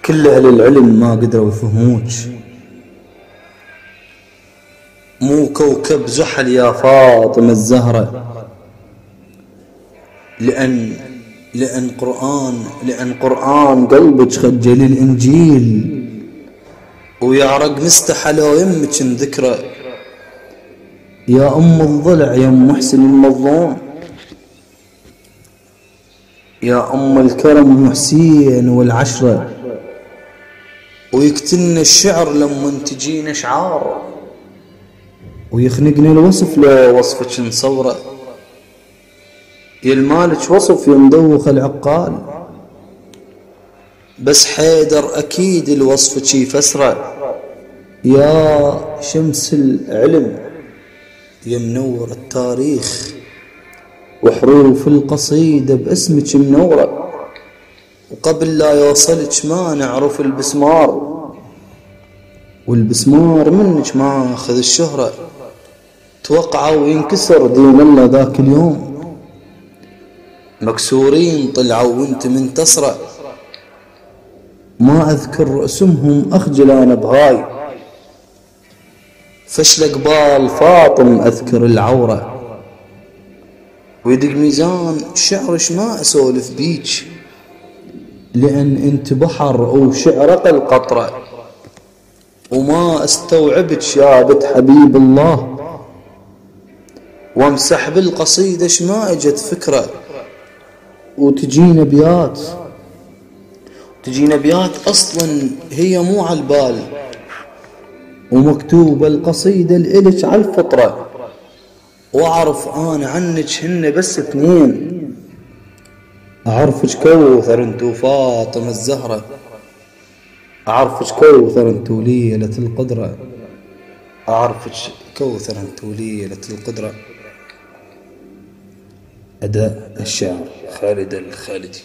كل أهل العلم ما قدروا يفهموك، مو كوكب زحل يا فاطمة الزهرة، لأن قرآن قلبك خجل الإنجيل، ويعرق مستحى لو يمك ذكره. يا أم الضلع يا أم محسن المظلوم، يا أم الكرم محسين والعشرة، ويقتلنا الشعر لما تجينا شعار، ويخنقني الوصف لو وصفك نصوره. يا المالك وصف يمدوخ العقال، بس حيدر أكيد الوصف شي فسره. يا شمس العلم يا منور التاريخ، وحروف القصيدة باسمك منورة، وقبل لا يوصلك ما نعرف البسمار، والبسمار منك ما أخذ الشهرة. توقع وينكسر دين الله ذاك اليوم، مكسورين طلعوا وانت منتصرة. ما أذكر اسمهم أخجل أنا بهاي، فشل قبال فاطم أذكر العورة. ويدق ميزان شعرش ما أسولف بيك، لأن انت بحر وشعرق القطرة، وما استوعبك يا بنت حبيب الله. وامسح بالقصيدة ما اجت فكرة، وتجينا بيات أصلا هي مو على البال، ومكتوبة القصيدة لإلك على الفطرة. وأعرف أنا عنك هن بس اثنين، أعرفك كوثر انتو فاطمة الزهرة، أعرفك كوثر انتو ليلة القدرة، أعرفك كوثر انتو ليلة القدرة. أداء الشاعر خالد الخالدي.